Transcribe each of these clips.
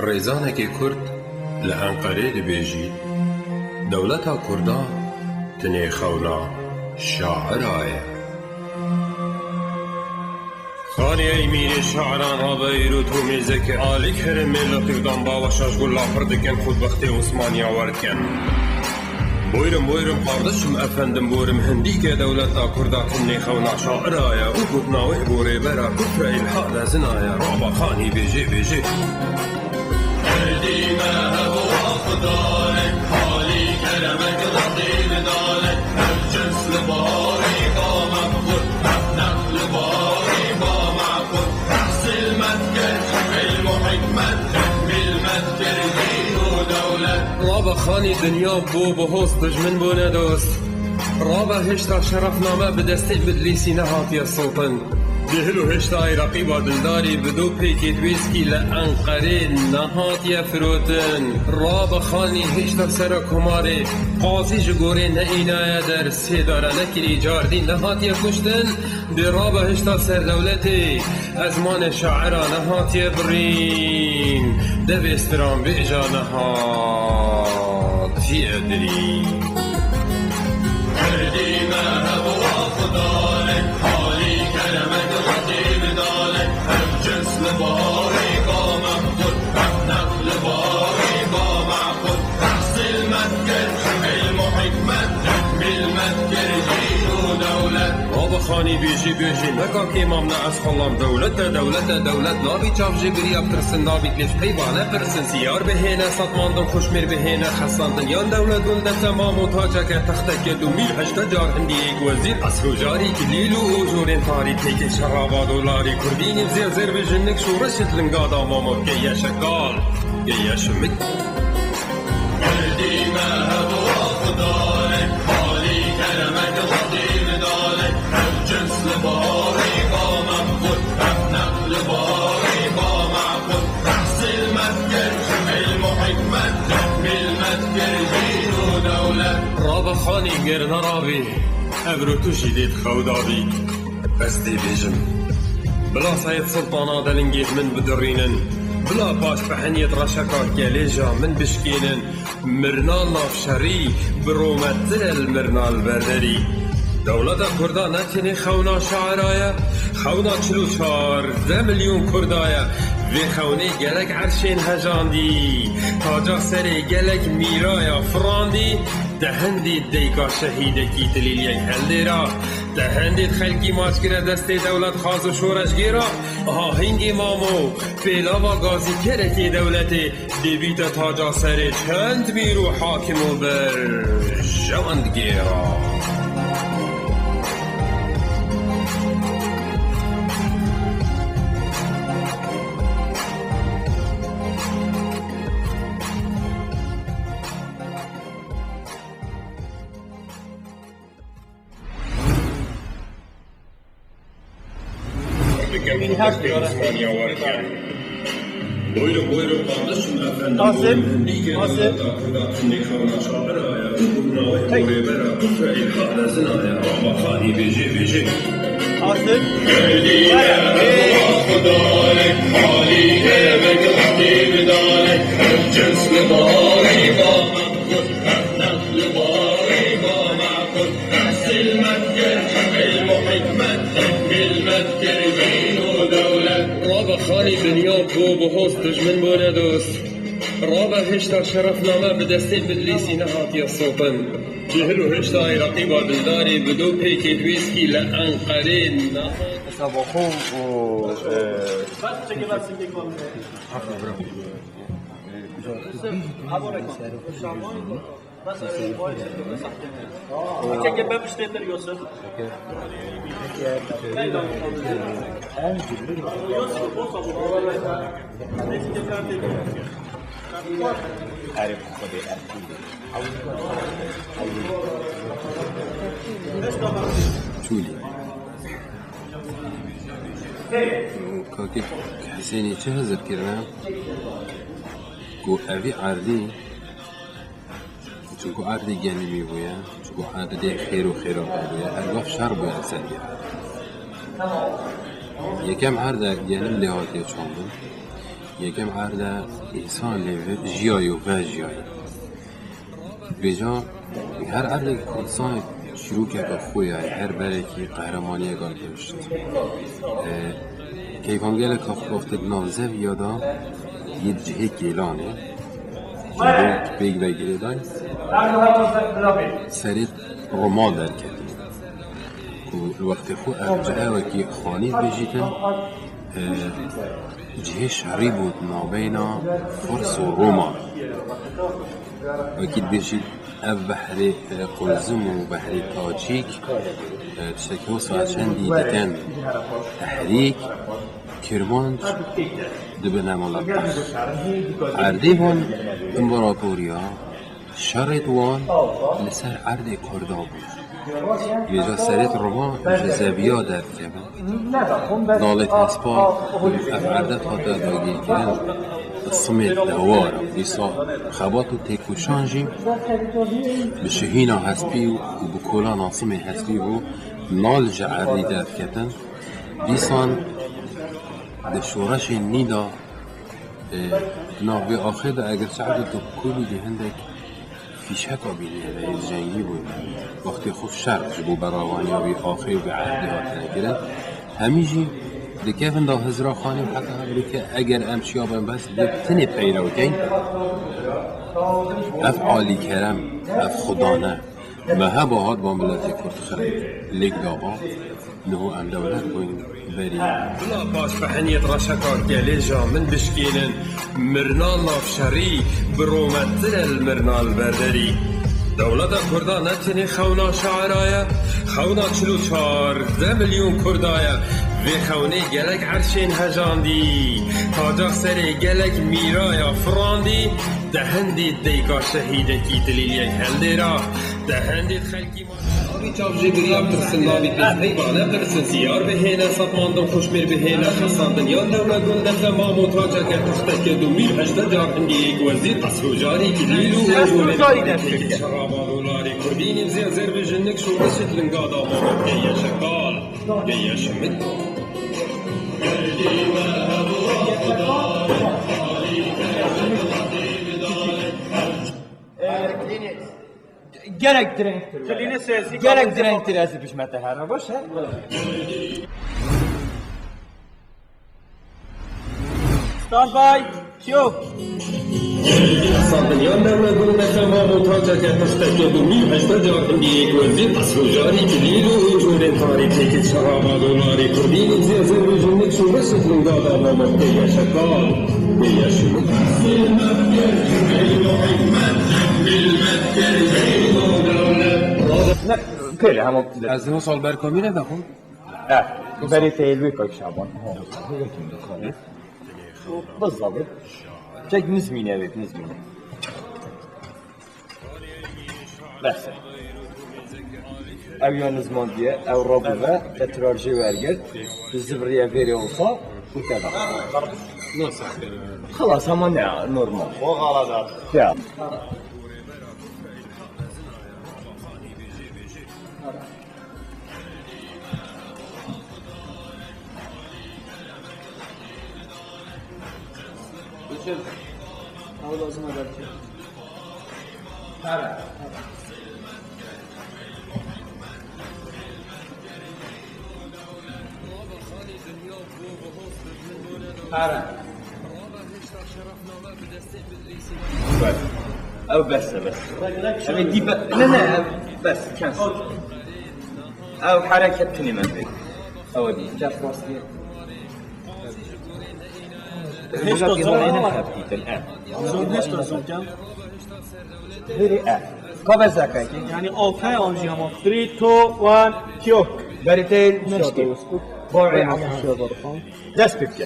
ڕێزانێکی کورد لە ئەنقەرێ دەبێژی دەوڵەتا کوردان تنێ خەونا شاعرایە خانی ئەیمینی شاعران ڕابەیروت و میرزەکی عالی کرمێ لە قیردان باوە شەشگوڵ لاپڕ دەکەن خودبەختێ عوسمانیا وەرکەن بۆیرم قاردەشم ئەفەندم بۆرم هەندیکە دەوڵەتا کووردا تنێ خەونا شاعرایە و گوتناوێ بۆ رێبەرە کوفرە ئیلحادە زنایە ڕابەخانی بێژێ ديما هو خدارك حالي كلامك رقيب دارك الجنس لباري قامك خد نقل باري معكم تحصيل متكر علم وحكمة بالمتكر دين ودولة رابا خاني دنيا بو هستج من بو ندوست رابا هشتا شرفنامه بدستی مدلیسی نهاتی السلطن دهلو هشتا عراقی با دلداری بدو پیکی دویسکی لأنقره نهاتی فروتن راب خانی هشتا سر کماره قاضی جگوره نئینای در سیداره نکری جاردی نهاتی کشتن ده راب هشتا سر دولتی ازمان شاعره نهاتی برین ده بستران بیجا نهاتی ادرین ديما هو خدارك حالي كلامك رقيب دارك الجنس لباري قامك خد نقل باري معكم تحصيل متكر علم وحكمة بالمتكر دين ودولة رابا خانی بیجی نکا که امامنا از خلام دولت نابی چاف جگری ابترسن نابی کلیش پیوانه پرسن سیار بهینه سطماندن خوشمیر بهینه خستاندن یان دولت تمام و تاجه که تخته دو میل هشتا جار هندی ایک وزیر اصر و جاری کلیل و اوجورین تاری تیک شرابا دولاری کردین زیر بجنک شورشت لنگادا مامور که یشکال یشمک ديما هو خدارك حالي كلامك رقيب دارك الجنس لباري قامك خد نقل باري معكم تحصيل متكر علم وحكمة بالمتكر دين ودولة رابا خانی گرنا رابی ابرو تو جدید خودابی بس دی بیجم بلا سید سلطانا دلنگید من بدرینن بلا باش بحنيت رشكا كاليجا من بشكينن مرنا نافشري برومتل مرنا البردري دولة كردان نتني خونا شعرايا خونا 44 مليون كردايا في خوني گلك عرشين هجاندي تاجا سري گلك ميرايا فراندي دهندي ديكا شهيدكي تليليك هلدرا دهندي خلقي ماچگره دسته دولت خاص و شورش گیرا آهنگی مامو پیلاوا گازی کرکی دولتی دیبیت تاجا سري چند میرو حاکم و بر جواند گیرا بويرو قادشم أفندم قاسم خاني بيجي قاسم خدارك حالي كلامك رقيب دارك الجنس لباري قامك نقل باري معكم تحصيل متكر علم وحكمة بالمتكر دين ودولة رابا خاني دنيا بو هستج من بو ندوست رابا هشتا شرفنامه بدستی مدلیسی نهاتی السلطن جهل و هشتا عراقی با دلداری بدو پیکی دویسکی لأنقره نهاتی صباحو و کاکی حسینی چه هزر کردن؟ گو اوی عردی چونکو عردی گنی می بویا چونکو عردی خیر و خیرا بویا هرگاه شر بویا سریع یکم عرده گنیم لحاتی چاندم یکم عرده انسان لیوه جیایی و جیایی بجا هر عرده که انسان شروع که خویه هر بره که قهرمانی اگل داشت کیفانگل که خواهد نازه یادا یه جهه گیلانه بیگ بگیره دای سریت رومال در کردیم الوقت خو ارجعه وکی خانی بجیتن جهه شهری بود نابینا فرس و روما وکی بجید او بحری قلزم و بحری تاجیک تشتکی و ساعت چندی دکن تحریک کرمانج دبنا ملطخ عردی وان امبراطوریا شرط وان لسر عرد کردا بود یجا سرت روما جزابیا در کبن دالت اسپا اف عردت حتی داگیر کرن الصمت دوارا بيصا خباطو تيكو شانجي بشهينا هسبي وبكولا ناصمي هسبي بو نالج عردي داف كتن بيصان دشورش النيدا نابي آخر دا اگر سعد تو كولي دي هندك في شكا بيني هذا الجنگي بو وقتی خوب شرق جبو براواني بي آخر بعهدي هاتنا كرن هميجي دكيفن دا هزرا خاني حتى هبلو که اگر امشيا بن بس دبتني پیرو کن اف عالی کرم اف خدانه ما هبا هاد با ملت کرد خرد لیک دابا نهو ام دولت بوين بري بلا باش بحنية رشاكار جاليجا من بشكينن مرنال ناف شري برومتل المرنال بردري دولت كردان نتني خونا شعرايا خونا 44 مليون كردايا في خوني گلک عرشين هجاندي تاجاق سري گلک ميرايا فراندي دهندي ديكا شهيدكي دليليك هلدرا دهندي خلقي آبی چاپ جگریا برسن نابی پسنی بانه برسن زیار بهینه سپاندم خوشمیر بهینه خساندن یا دولت گلدن زمام و تاجر که تخته که 2018 جار هندی یک وزیر قصر و جاری که لیلو و جوله شرابا دولاری کردینیم زیر زیر بجنک شو بسید لنگادا مامد گیه شکال گیه شمد gerek direnktir. Kline sesi. Gerek direnktir ezip içmete her boş her. Stand by. Yok. خساندن یا دولت گلدن زمام و تاجر که تخته که 2018 جار هندی یک وزیر قصر و جاری که لیلو و جوله تاریخی که شرابا دولاری کردینیم زیر زیر بجنک شو بسید لنگادا مامد گیه شکال گیه شمد Böyle hem o از نو سال برکامی ندخون بري تيلوي كوك شعبان بالضبط شك نزمينه evet نزمينه بس ev yanızman diye ev rabu ve etrarcı vergel bizi buraya veriyor olsa bu kadar. nasıl Halas ama ne normal. O kalada. Ya. Abi lazım haber ki. أو بس أبي دي لا بس كان أو حركة تني بي أو دي جاف واسطة هيش توصل الآن Zor هيش توصل كم؟ بري قبل زكاة Yani 6 ay önce ama 3, 2, 1, yok. بريتيل Neški. بوري عمو دس بيبكي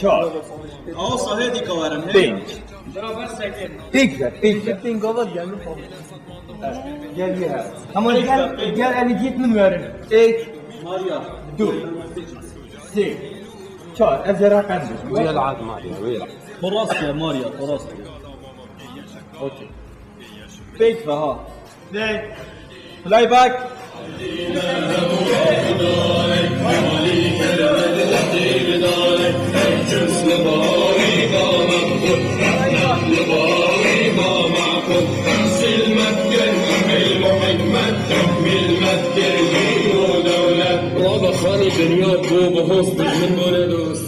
شو Aa sahaya dik avarım. بينك Beraber sekin. بيك Bin gavat geldi falan. gel ya. Ama gel 50 من وارن. 8 ماريا 2 3 4 ازرق عندك ويلعب ماريا ويلعب خلاص يا ماريا خلاص اوكي بيت ها بلاي باك رابع خاني بنيات بو بهوس من بولدوس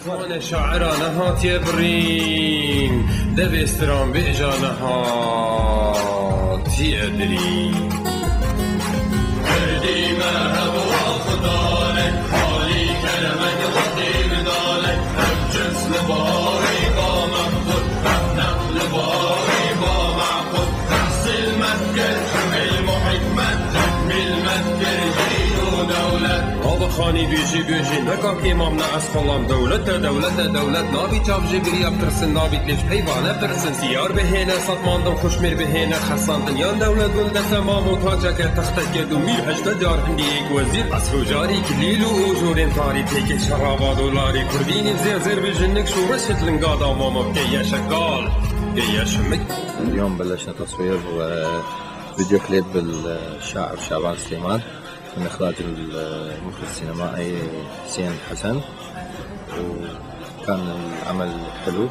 وانا شاعرة نهات يبرين دبستران بإجا نهات يدري هردي ما هبوا خدالك حالي كلمك غطي بدالك الجنس لباري قامك خد نقل باري قامك خد تحصيل مذكر المحكمة تكمل مذكر دين ودولة هذا خاني بيجي نكاك إمامنا أسفلام دولة نابي تاب جبري أبترسن نابي تليش حيوانا برسن سيار بهينا سطماندم خوشمير بهينا خسان دنيان دولة قلدة تمام وتاجك تختك يدو مير هجده دار هندي ايك وزير أسرو جاري كليل وجورين تاري تيك شرابا دولاري كردين زير بجنك شو رشت لنقادا ماما بكي شكال بكي شمك. اليوم بلشنا تصوير فيديو كليب بالشاعر شعبان سليمان من إخراج المخرج السينمائي حسين حسن، وكان العمل حلو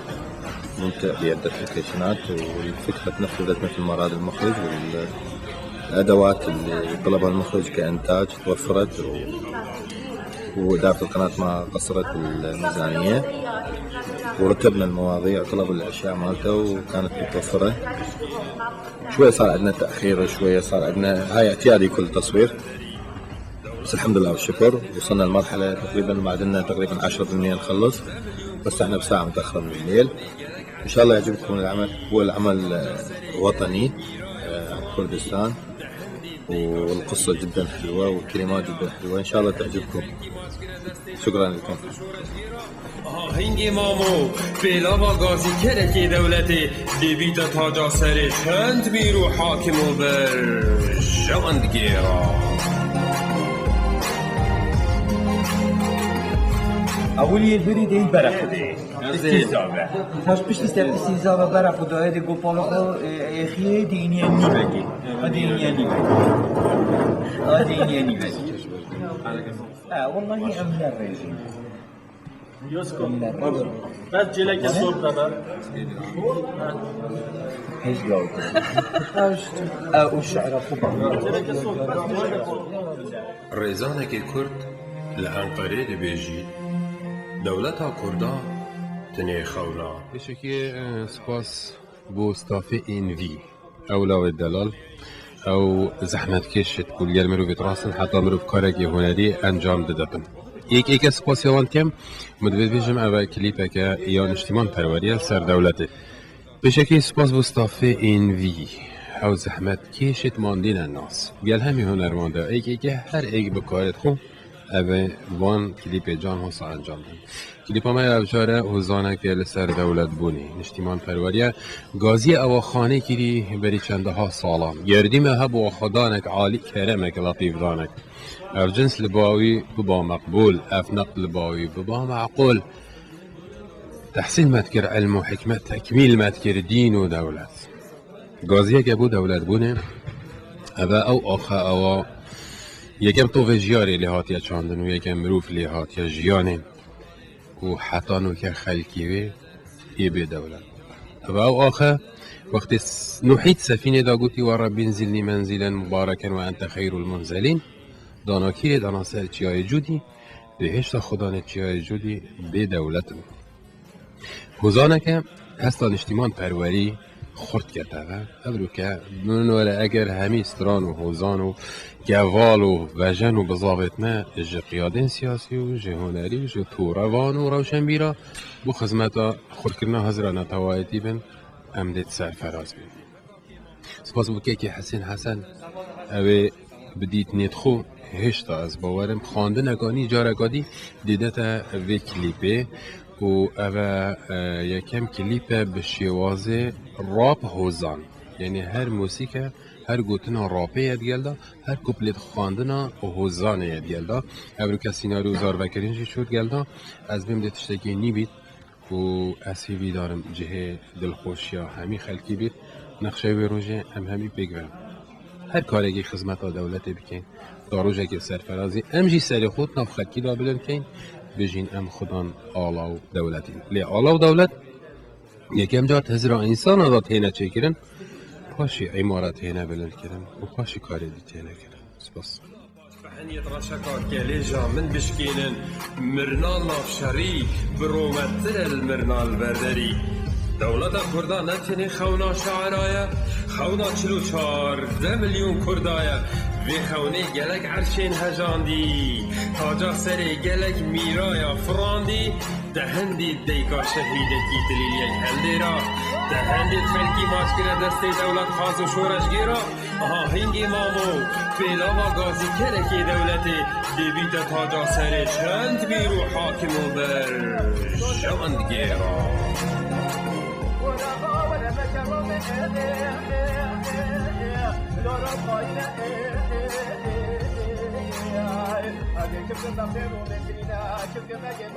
ممتع بعدة لوكيشنات، والفكرة تنفذت مثل ما أراد المخرج، والأدوات اللي طلبها المخرج كإنتاج توفرت، وإدارة القناة ما قصرت بالميزانية، ورتبنا المواضيع طلب الأشياء مالته وكانت متوفرة. شوية صار عندنا تأخير، شوية صار عندنا، هاي اعتيادي كل تصوير، بس الحمد لله والشكر وصلنا لمرحلة تقريبا بعد لنا تقريبا 10% نخلص، بس احنا بساعة متأخرة من الليل. إن شاء الله يعجبكم العمل، هو العمل وطني كردستان، والقصة جدا حلوة والكلمات جدا حلوة، إن شاء الله تعجبكم. شكرا لكم. هنگی مامو بلا باگازی کرکی دولتی دیبیت تاجا سری چند میرو حاکم و بر جواندگیرا اولی البری دی برخوده استیزابه تاش پشت استیزابه برخوده هایده گوپالا اخیه دینی نیبگی دینی بگی والله امنا الرجيم يسكت بس جيلك الصوت ده هيش جاوب والشعر خوبا جيلك الصوت بس ريزانك كرد لأنقرة بيجي دولتها كردا تني خولا بشكل سپاس بو استافي انفي اولا والدلال او زحمت کش کل گر مرو بتراسن حتی مرو کارک هنری انجام دادن. یک سپاس یوان کم مدبت بیشم اول کلیپه که ایان اجتماع پروریه سر دولته. به شکلی سپاس با استافه انوی او زحمت کشت ماندین الناس. بیال همی هنرمانده ایک هر ایک بکارت خون اوه وان کلیپ جان ها سا انجام دن. کلیپ همه افجاره حوزانه که لسر دولت بونی نشتیمان پروریه گازی او خانه کری بری چنده ها سالام گردیم هب و خدانک عالی کرمک لطیف دانک اف جنس لباوی ببا مقبول اف نقل لباوی ببا معقول تحسين متكر علم وحكمة تكميل متكر دين ودولت گازیه که بو دولت بونه اوه او آخه او یکم تو جیاری لحاتی چاندن و یکم مروف لحاتی جیانه و حتی نو که خلکیوه ای به دولت و او آخه وقتی نوحید سفینه دا گوتی و رب انزلنی منزلا مبارکا و انت خیر المنزلین داناکیر دانا سر چیای جودی بهشت خدا چیای جودی به دولت حوزانه که هستان اجتماع پروری خورد کرده ابرو که من ولا اگر همی استران و حوزان و جوال و وجن و بضابطنا جه قیادن سیاسی و جه هنری و جه توروان و روشن بیرا بو خدمتا خورد کرنا هزرانه توایتی بن امدت سرفراز بین سپاس بو که حسین حسن اوه بدیت ندخو هشتا از باورم خانده نگانی جارگادی دیده تا وی کلیپه و اوه یکم کلیپ به شوازه راب حوزان یعنی هر موسیقی هر گوتنا راپه ید گلدا هر کپلت خواندنا و حوزان ید گلدا ابرو که سیناریو زار وکرینجی شد گلدا از بیم دیتشتگی نی بید و اسی دارم جهه دلخوشیا همی خلکی بید نقشه و روژه همی بگویم هر کاری خدمت دولت بکن داروجه که سرفرازی امجی سر خود ناف خلکی دا بلن کن بجین ام خودان آلا و دولتی لی آلا و دولت یکم جار تزرا انسان آداد هینه چه کرن پاشی عمارت هینه بلن کرن و پاشی کاری دیت هینه کرن سپاس بحنية رشاكا كاليجا من بشكينن مرنا نافشاري برومتر المرنا البردري دولة كردان نتني خونا شعرايا خونا 44 مليون كردايا في خوني جلك عرشين هجاندي تاجا سري جلك ميرايا فراندي دهندي ديكا شهيدتي تليلي الهلدرا دهندي خلقي ماشكرا دستي دولة خاص وشورش جيرا هنگي مامو فيلا وغازي كركي دولتي دبيت تاجا سري چند بيرو حاكم وبر جواند جيرا Kim